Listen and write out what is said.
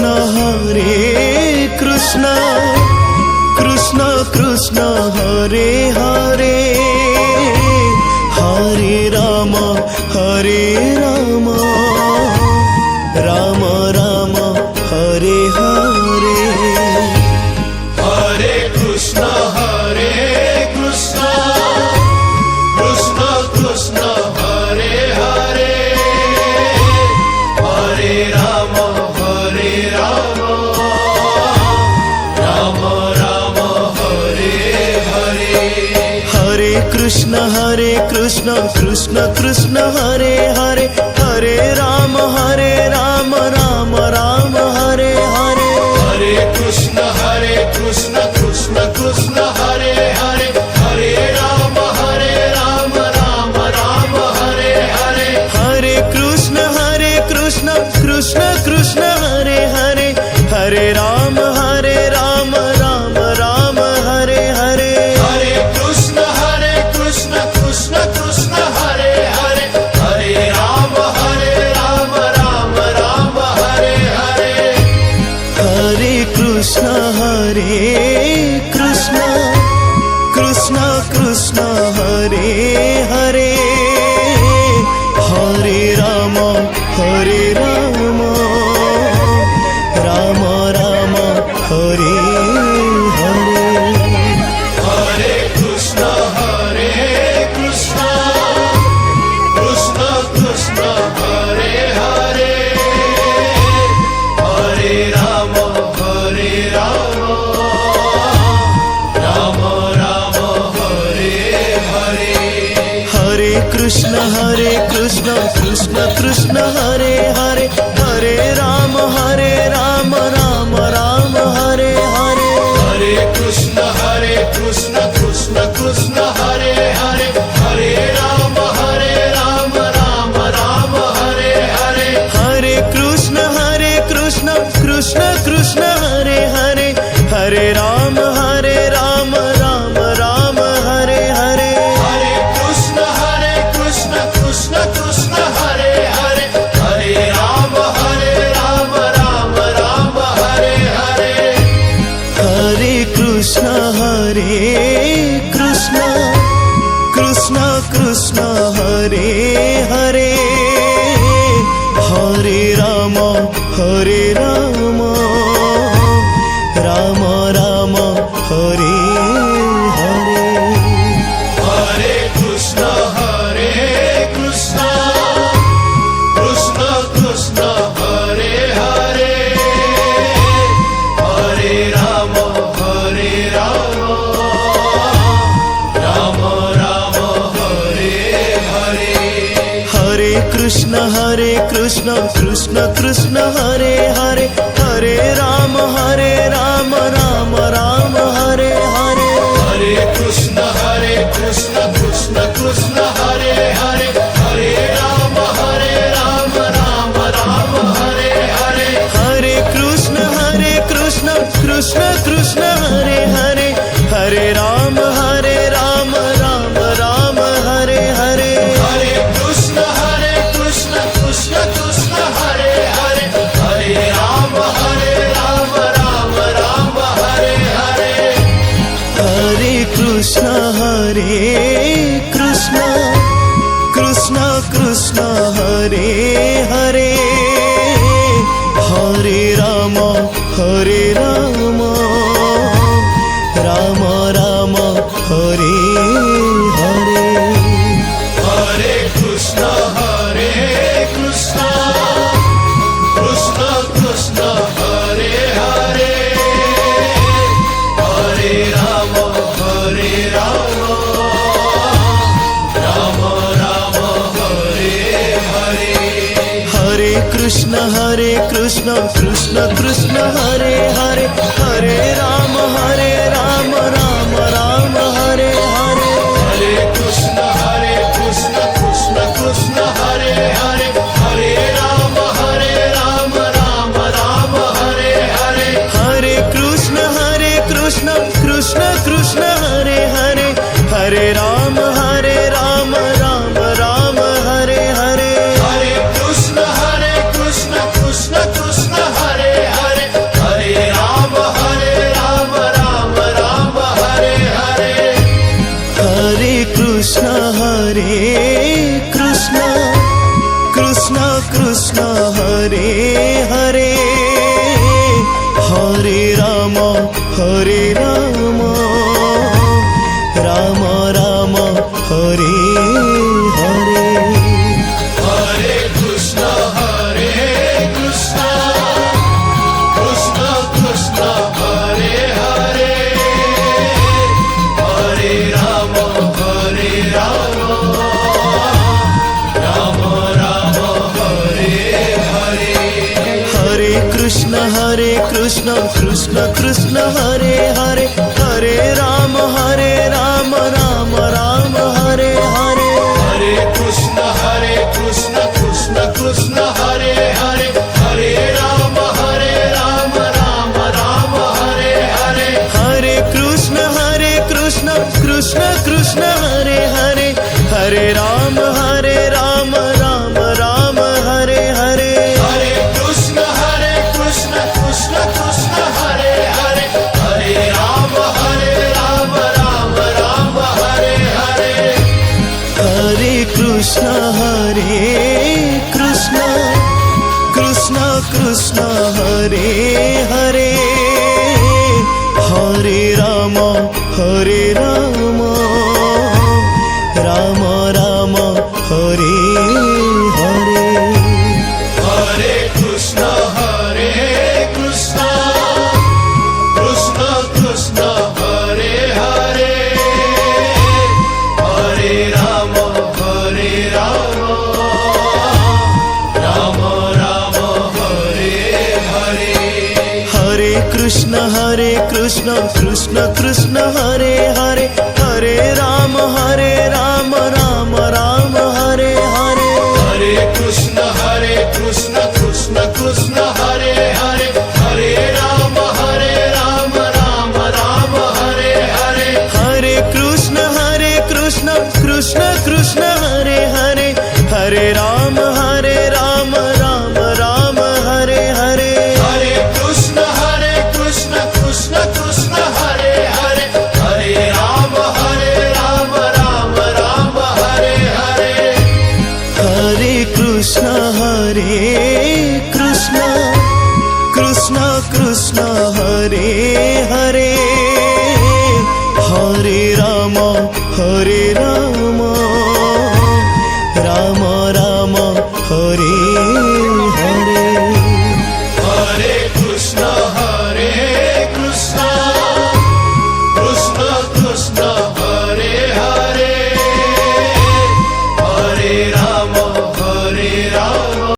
Hare Krishna Krishna Krishna Hare Hare Hare Ram Ram Ram Hare Hare. Hare Krishna Krishna Krishna Hare Hare Hare Ram Ram Ram Hare Hare. Hare Krishna Krishna Krishna Hare Hare Hare Ram Ram Ram Hare Hare. Hare Krishna Krishna Krishna Hare Hare Hare Ram Ram Ram Hare Hare. Hare Krishna Krishna Krishna Hare Hare Hare Ram Ram Ram Hare Hare. Hare Krishna Krishna Krishna Hare Hare Hare Ram Ram Ram Hare Hare. Hare Krishna Krishna Krishna Hare Hare Hare Ram Ram Ram Hare Hare. Hare Krishna Krishna Krishna Hare Hare Hare Ram Ram Ram Hare Hare. Hare Krishna Krishna Krishna Hare Hare Hare Ram Ram Ram Hare Hare. Hare Krishna Krishna Krishna Hare Hare Hare Ram Ram Ram Hare Hare. Hare Krishna Krishna Krishna Hare Hare Hare Ram Ram Ram Hare Hare. Hare Krishna Krishna Krishna Hare Hare Hare Ram Ram Ram Hare Hare. Hare Krishna Krishna Krishna Hare Hare Hare Ram Ram Ram Hare Hare. Hare Krishna Krishna Krishna Hare Hare Hare Ram Ram Ram Hare Hare. Hare Krishna Krishna Krishna Hare Hare Hare Ram Ram Ram Hare Hare. Hare Krishna Krishna Krishna Hare Hare Hare Ram Ram Ram Hare Hare. Hare Krishna Krishna Krishna Hare Hare Hare Ram Ram Ram Hare Hare. Hare Krishna Krishna Krishna Hare Hare Hare Ram Ram Ram Hare Hare. Hare Krishna Krishna Krishna Hare Hare Hare Ram Ram Ram Hare Hare. Hare Krishna Krishna Krishna Hare Hare Hare Ram Ram Ram Hare Hare. Hare Krishna Krishna Krishna Hare Hare Hare Ram Ram Ram Hare Hare. Hare Krishna Krishna Krishna Hare Hare Hare Ram Ram Ram Hare Hare. Hare Krishna Krishna Krishna Hare Hare Hare Ram Ram Ram Hare Hare. Hare Krishna Krishna Krishna Hare Hare Krishna Hare Krishna Krishna Krishna Hare Hare Hare Ram Ram Ram Hare Hare Hare Krishna Krishna Krishna Hare Hare Hare Ram Ram Ram Hare Hare Hare Krishna Krishna Krishna Hare Hare Hare Ram Ram Ram Hare Hare Hare Krishna Krishna Krishna Hare Hare Hare Ram Ram Ram Hare Hare Hare Krishna Krishna Krishna Hare Hare Hare Ram Ram Ram Hare Hare Hare Krishna Krishna Krishna Hare Hare Hare Ram Ram Ram Hare Hare Hare Krishna Krishna Krishna Hare Hare Hare Ram Ram Ram Hare Hare Hare Krishna Krishna Krishna Hare Hare Hare Ram Ram Ram Hare Hare Hare Krishna Krishna Krishna Hare Hare Hare Ram Ram Ram Hare Hare Hare Krishna Krishna Krishna Hare Hare Hare Ram Ram Ram Hare Hare Hare Krishna Krishna Krishna Hare Hare Hare Ram Ram Ram Hare Hare Hare Krishna Krishna Krishna Hare Hare Hare Ram Ram Ram Hare Hare Hare Krishna Krishna Krishna Hare Hare Hare Ram Ram Ram Hare